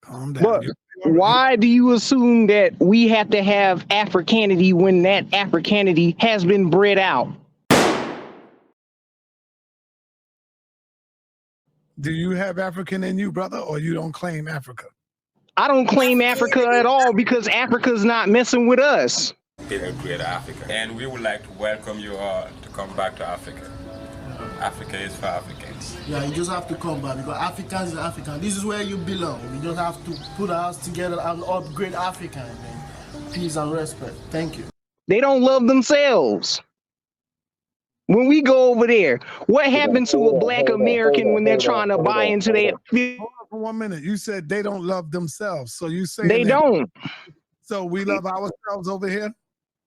Calm down. But why do you assume that we have to have Africanity when that Africanity has been bred out? Do you have African in you, brother, or you don't claim Africa? I don't claim Africa at all because Africa's not messing with us. A great Africa. And we would like to welcome you all to come back to Africa. Africa is for Africans. Yeah, you just have to come back because Africans is African. This is where you belong. We just have to put our hearts together and upgrade Africa. Man. Peace and respect. Thank you. They don't love themselves. When we go over there, what happened to a black American when they're trying to buy into their... Hold on for 1 minute. You said they don't love themselves. So you say They don't. So we love ourselves over here?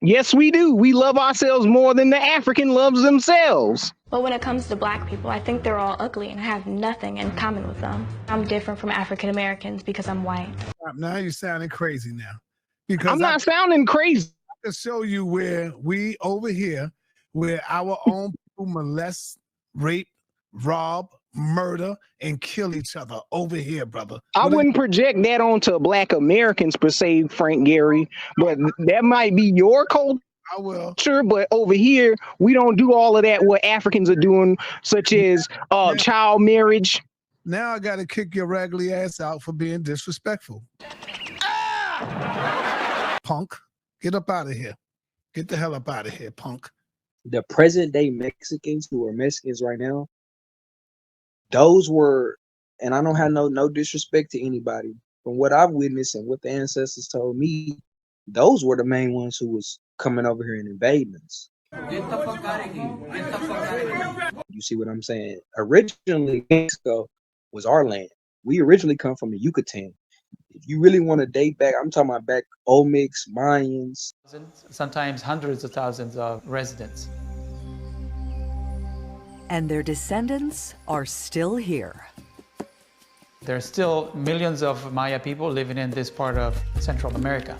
Yes, we do. We love ourselves more than the African loves themselves. But when it comes to black people, I think they're all ugly and I have nothing in common with them. I'm different from African Americans because I'm white. Now you're sounding crazy now. Because I'm not sounding crazy. I can show you where we over here, where our own people molest, rape, rob, murder, and kill each other over here, brother. I wouldn't project that onto black Americans per se, Frank Gary, but that might be your culture. I will. Sure, but over here, we don't do all of that what Africans are doing, such as child marriage. Now I got to kick your raggedy ass out for being disrespectful. Punk, get up out of here. Get the hell up out of here, punk. The present day Mexicans who are Mexicans right now, those were, and I don't have no disrespect to anybody, from what I've witnessed and what the ancestors told me, those were the main ones who was coming over here and invading us. You see what I'm saying? Originally, Mexico was our land. We originally come from the Yucatan. If you really want to date back, I'm talking about back Olmecs, Mayans. Sometimes hundreds of thousands of residents. And their descendants are still here. There are still millions of Maya people living in this part of Central America.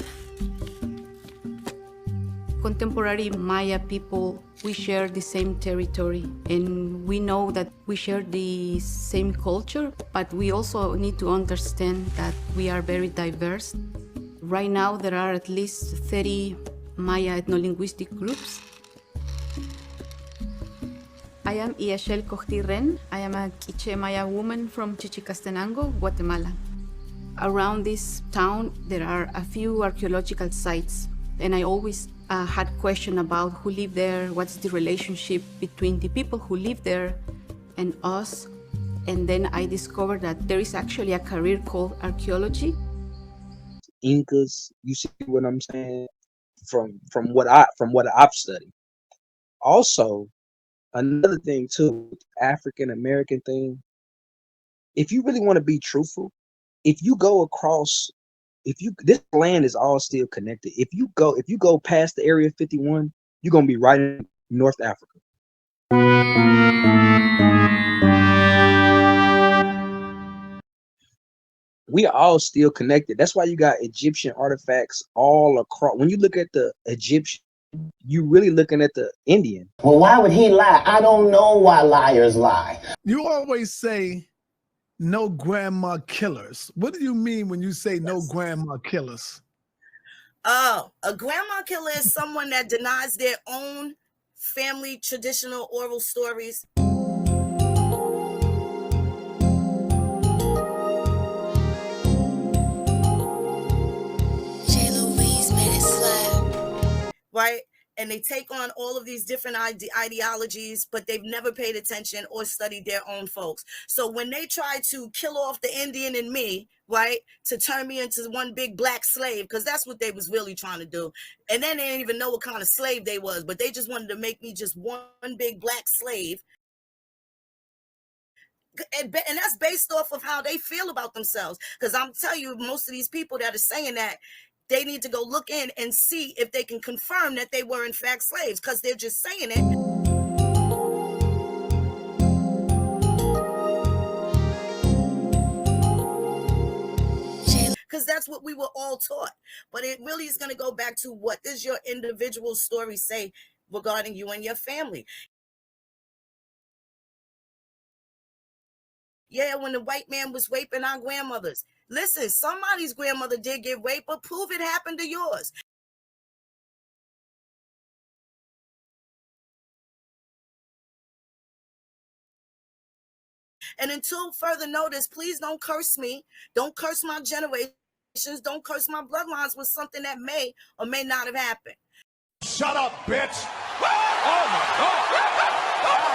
Contemporary Maya people, we share the same territory, and we know that we share the same culture, but we also need to understand that we are very diverse. Right now, there are at least 30 Maya ethno-linguistic groups. I am Iachel Cochtirren. I am a Quiche Maya woman from Chichicastenango, Guatemala. Around this town, there are a few archaeological sites, and I always had questions about who lived there, what's the relationship between the people who live there and us. And then I discovered that there is actually a career called archaeology. Incas, you see what I'm saying? From what I've studied. Also, another thing too, African American thing. If you really want to be truthful, if you go across, this land is all still connected. If you go past the Area 51, you're gonna be right in North Africa. We are all still connected. That's why you got Egyptian artifacts all across. When you look at the Egyptian, you really looking at the Indian. Well, why would he lie? I don't know why liars lie. You always say no grandma killers. What do you mean when you say no grandma killers? Oh, a grandma killer is someone that denies their own family traditional oral stories. Right? And they take on all of these different ideologies, but they've never paid attention or studied their own folks. So when they try to kill off the Indian in me, right, to turn me into one big black slave, because that's what they was really trying to do. And then they didn't even know what kind of slave they was, but they just wanted to make me just one big black slave. And that's based off of how they feel about themselves. Because I'm telling you, most of these people that are saying that, they need to go look in and see if they can confirm that they were in fact slaves, because they're just saying it. Because that's what we were all taught. But it really is going to go back to, what does your individual story say regarding you and your family? Yeah, when the white man was raping our grandmothers, Listen, somebody's grandmother did get raped, but prove it happened to yours. And until further notice, please don't curse me. Don't curse my generations. Don't curse my bloodlines with something that may or may not have happened. Shut up, bitch! Oh my God!